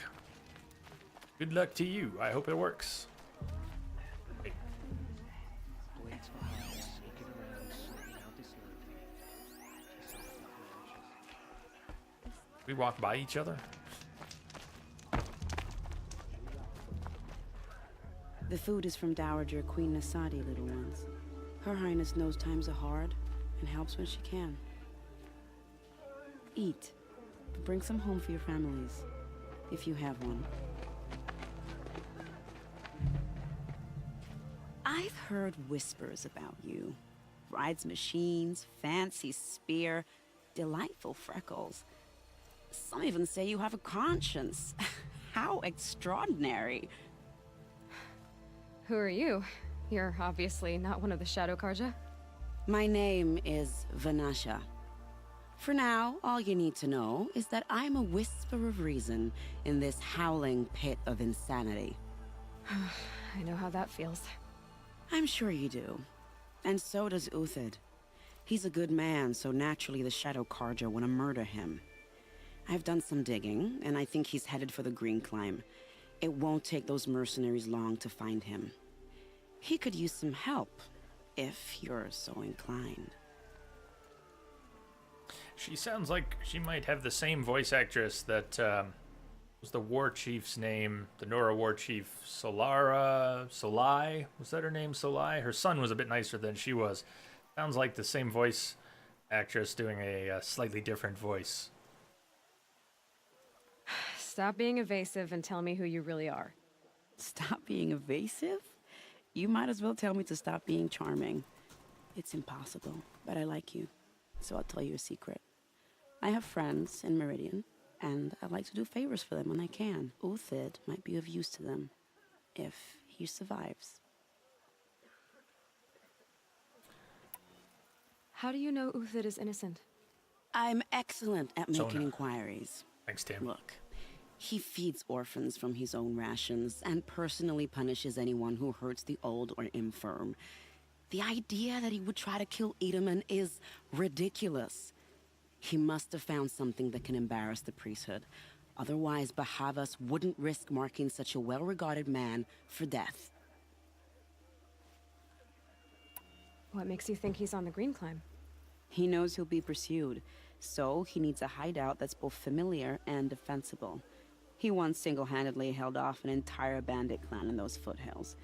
Good luck to you. I hope it works. We walk by each other? The food is from Dowager Queen Nasadi, little ones. Her Highness knows times are hard and helps when she can. Eat, but bring some home for your families, if you have one. I've heard whispers about you. Rides machines, fancy spear, delightful freckles. Some even say you have a conscience. How extraordinary. Who are you? You're obviously not one of the Shadow Karja. My name is Vanasha. For now, all you need to know is that I'm a whisper of reason in this howling pit of insanity. I know how that feels. I'm sure you do. And so does Uthid. He's a good man, so naturally the Shadow Karja want to murder him. I've done some digging, and I think he's headed for the Green Climb. It won't take those mercenaries long to find him. He could use some help, if you're so inclined. She sounds like she might have the same voice actress that was the war chief's name, the Nora war chief, Solai? Was that her name, Solai? Her son was a bit nicer than she was. Sounds like the same voice actress doing a slightly different voice. Stop being evasive and tell me who you really are. Stop being evasive? You might as well tell me to stop being charming. It's impossible, but I like you, so I'll tell you a secret. I have friends in Meridian, and I like to do favors for them when I can. Uthid might be of use to them, if he survives. How do you know Uthid is innocent? I'm excellent at making Sona. inquiries. Thanks, Tim. Look, he feeds orphans from his own rations and personally punishes anyone who hurts the old or infirm. The idea that he would try to kill Edelman is ridiculous. He must have found something that can embarrass the priesthood. Otherwise, Bahavas wouldn't risk marking such a well-regarded man for death. What makes you think he's on the Green Climb? He knows he'll be pursued, so he needs a hideout that's both familiar and defensible. He once single-handedly held off an entire bandit clan in those foothills.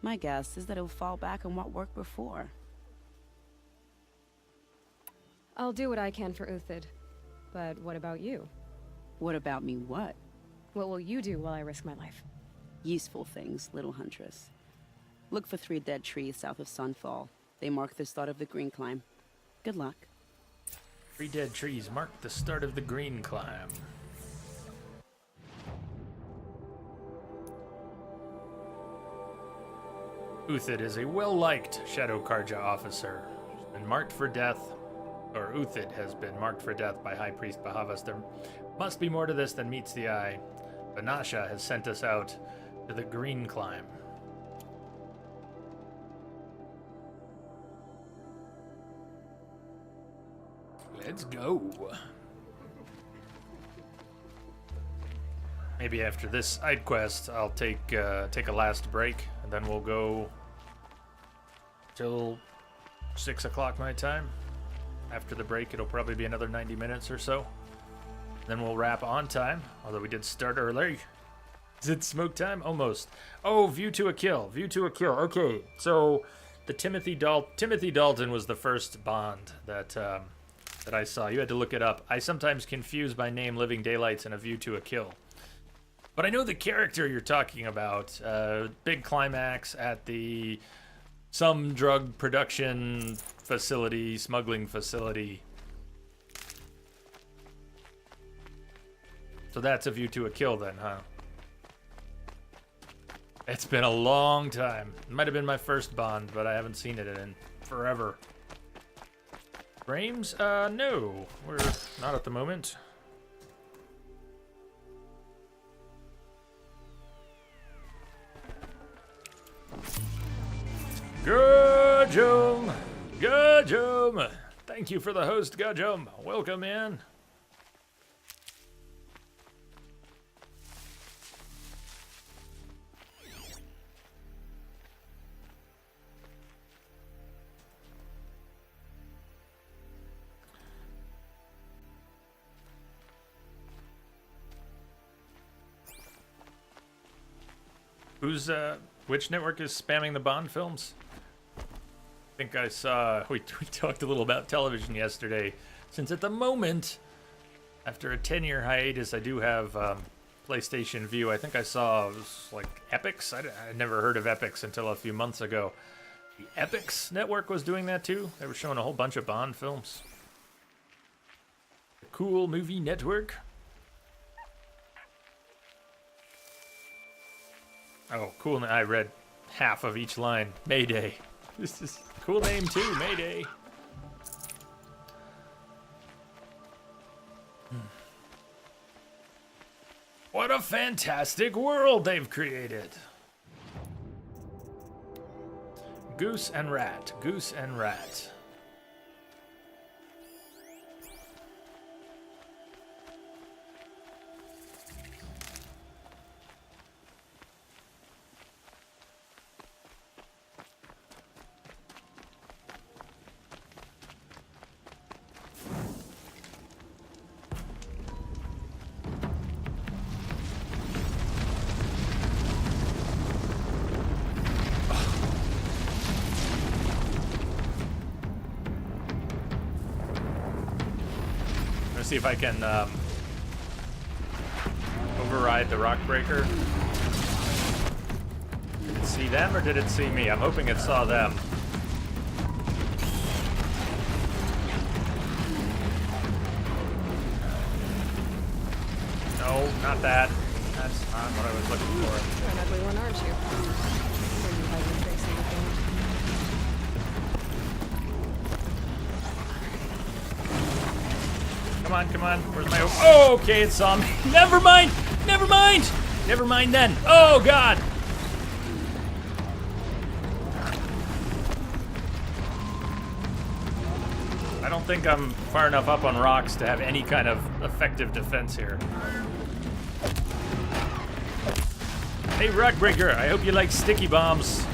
My guess is that he'll fall back on what worked before. I'll do what I can for Uthid. But what about you? What about me what? What will you do while I risk my life? Useful things, little huntress. Look for 3 dead trees south of Sunfall. They mark the start of the green climb. Good luck. 3 dead trees mark the start of the green climb. Uthid is a well-liked Shadow Karja officer. He's been marked for death, or Uthid has been marked for death by High Priest Bahavas. There must be more to this than meets the eye. Banasha has sent us out to the green climb. Let's go. Maybe after this side quest, I'll take a last break, and then we'll go till 6 o'clock my time. After the break, it'll probably be another 90 minutes or so. Then we'll wrap on time, although we did start early. Is it smoke time? Almost. Oh, view to a kill. View to a kill. Okay, so the Timothy Dalton was the first Bond that I saw. You had to look it up. I sometimes confuse by name Living Daylights and A View to a Kill. But I know the character you're talking about. Big climax at some drug production facility, smuggling facility. So that's A View to a Kill then, huh? It's been a long time. It might have been my first Bond, but I haven't seen it in forever. Frames? No. We're not at the moment. Gujum! Gujum! Thank you for the host, Gujum. Welcome in. Which network is spamming the Bond films? I think I saw, we talked a little about television yesterday. Since at the moment, after a 10-year hiatus, I do have PlayStation View. I think I saw, it was like Epix. I never heard of Epix until a few months ago. The Epix network was doing that too. They were showing a whole bunch of Bond films. Cool movie network. Oh, cool. I read half of each line. Mayday. This is a cool name too, Mayday. What a fantastic world they've created. Goose and rat. Goose and rat. See if I can override the rock breaker. Did it see them or did it see me? I'm hoping it saw them. No, not that. That's not what I was looking for. You're an ugly one, aren't you? When you hide your face in the game. Come on, come on. Where's my... Oh, okay, it saw me. Never mind. Never mind. Never mind then. Oh, God. I don't think I'm far enough up on rocks to have any kind of effective defense here. Hey, Rockbreaker, I hope you like sticky bombs.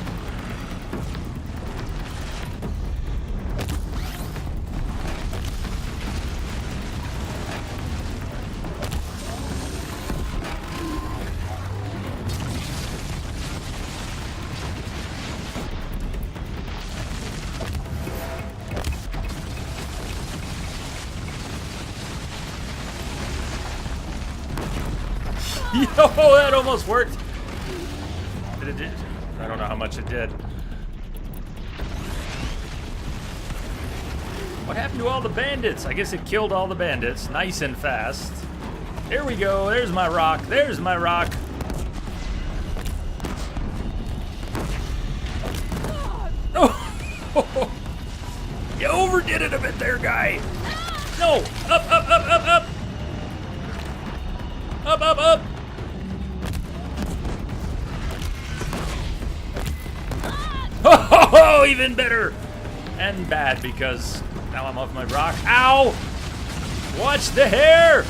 Yo, that almost worked. I don't know how much it did. What happened to all the bandits? I guess it killed all the bandits nice and fast. There we go. There's my rock. There's my rock. Oh! You overdid it a bit there, guy. No! Up, up, up, up, up! Up, up, up! Oh, even better! And bad because now I'm off my rock. Ow! Watch the hair!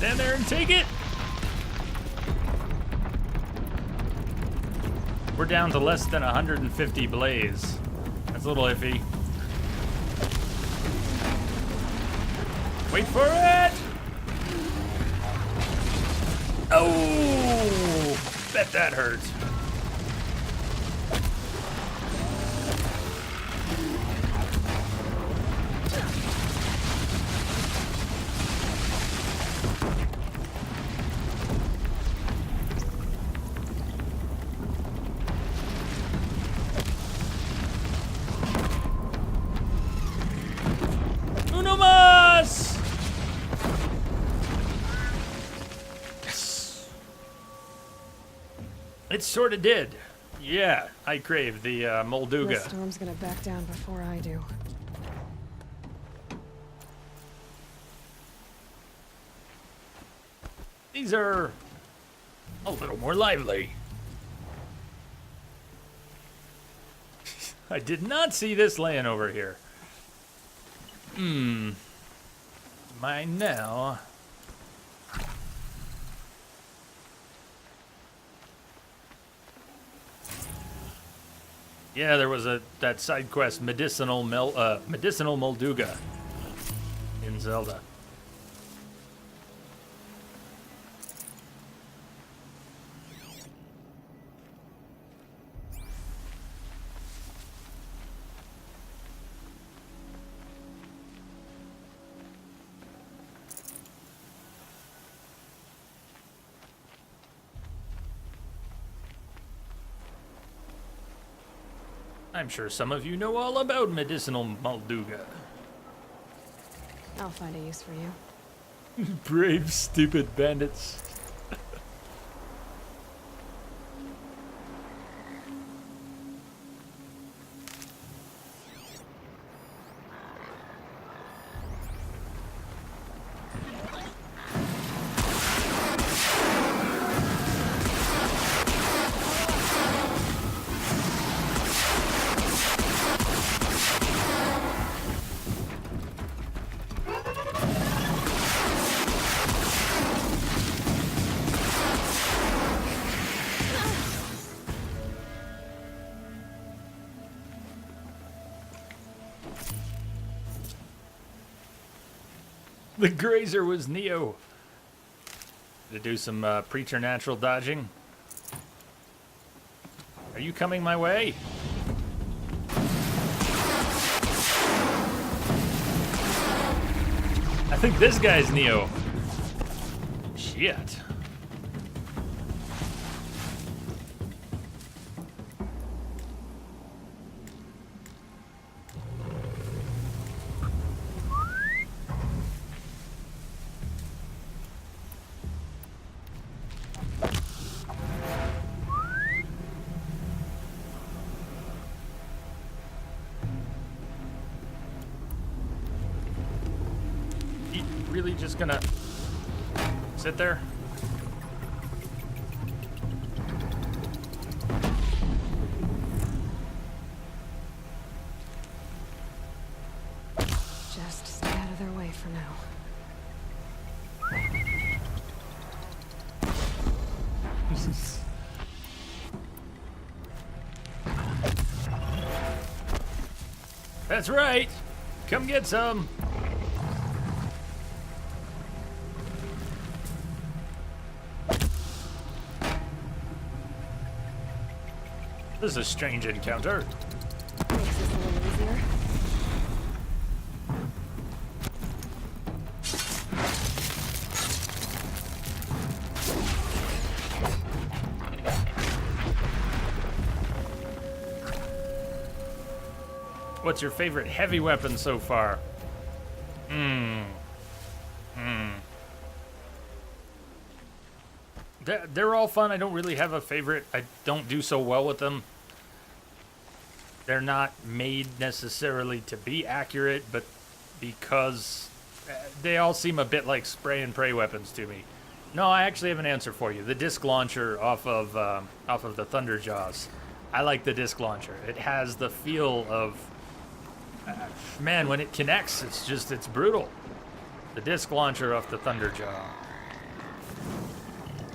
Stand there and take it. We're down to less than 150 blaze. That's a little iffy. Wait for it! Oh! Bet that hurt. Uno más! Yes. It sort of did. Yeah, I crave the Molduga. This storm's gonna back down before I do. These are a little more lively. I did not see this laying over here. Mine now. Yeah, there was that side quest, medicinal Molduga in Zelda. I'm sure some of you know all about medicinal Molduga. I'll find a use for you. Brave, stupid bandits. The grazer was Neo. To do some preternatural dodging. Are you coming my way? I think this guy's Neo. Shit. Really just gonna sit there? Just stay out of their way for now. That's right. Come get some. This is a strange encounter. Makes this a little easier. What's your favorite heavy weapon so far? They're all fun. I don't really have a favorite. I don't do so well with them. They're not made necessarily to be accurate, but because they all seem a bit like spray and pray weapons to me. No, I actually have an answer for you. The disc launcher off of the Thunderjaws. I like the disc launcher. It has the feel of man, when it connects, it's brutal. The disc launcher off the Thunderjaw.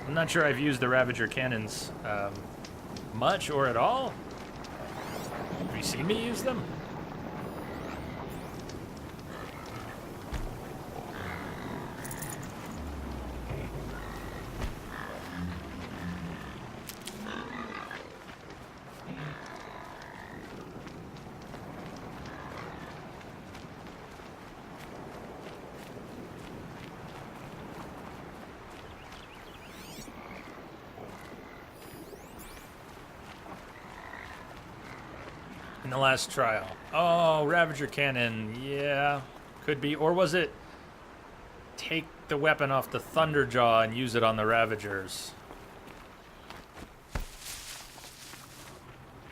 I'm not sure I've used the Ravager cannons much or at all. Have you seen me use them? In the last trial. Oh, Ravager cannon. Yeah, could be. Or was it take the weapon off the Thunderjaw and use it on the Ravagers?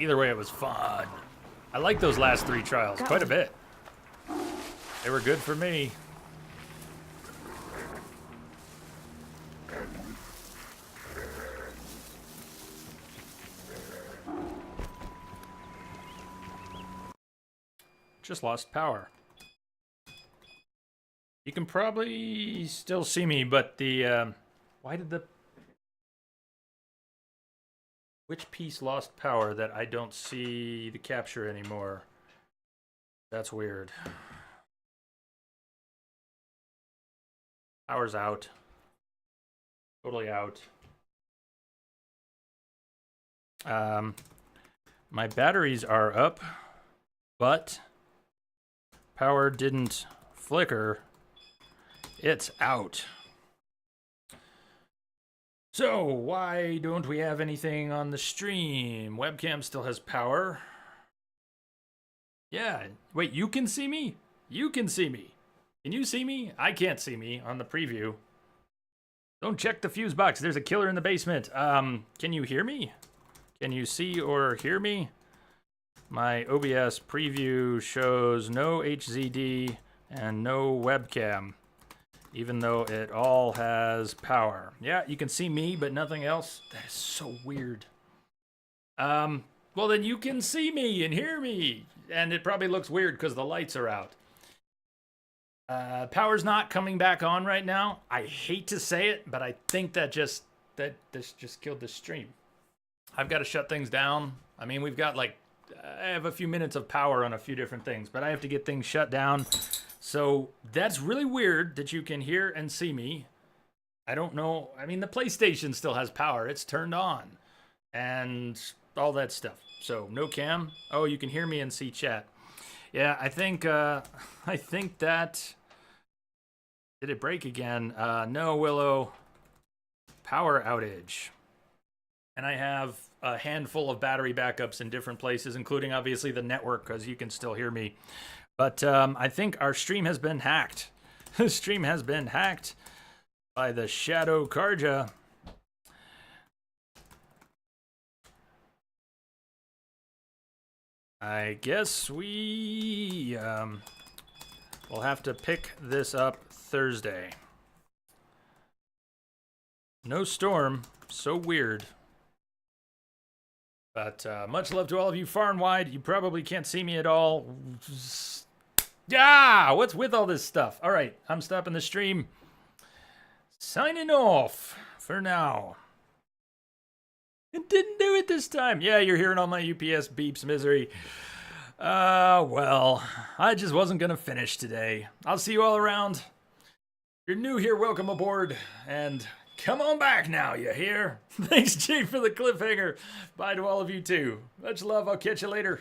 Either way, it was fun. I like those last 3 trials quite a bit. They were good for me. Just lost power. You can probably still see me, but the why did the which piece lost power that I don't see the capture anymore? That's weird. Power's out. Totally out. My batteries are up, but power didn't flicker. It's out. So, why don't we have anything on the stream? Webcam still has power. Yeah. Wait, you can see me? You can see me. Can you see me? I can't see me on the preview. Don't check the fuse box. There's a killer in the basement. Can you hear me? Can you see or hear me? My OBS preview shows no HZD and no webcam, even though it all has power. Yeah, you can see me, but nothing else. That is so weird. Well, then you can see me and hear me, and it probably looks weird because the lights are out. Power's not coming back on right now. I hate to say it, but I think this just killed the stream. I've got to shut things down. I mean, we've got like I have a few minutes of power on a few different things, but I have to get things shut down. So that's really weird that you can hear and see me. I don't know. I mean, the PlayStation still has power. It's turned on and all that stuff. So no cam. Oh, you can hear me and see chat. Yeah, I think that Did it break again? No, Willow. Power outage. And I have a handful of battery backups in different places, including obviously the network, because you can still hear me. But I think our stream has been hacked. The stream has been hacked by the Shadow Karja. I guess we will have to pick this up Thursday. No storm. So weird. But much love to all of you far and wide. You probably can't see me at all. Yeah, what's with all this stuff? All right, I'm stopping the stream. Signing off for now. It didn't do it this time. Yeah, you're hearing all my UPS beeps, misery. Well, I just wasn't going to finish today. I'll see you all around. If you're new here, welcome aboard. And come on back now, you hear? Thanks, Jay, for the cliffhanger. Bye to all of you, too. Much love. I'll catch you later.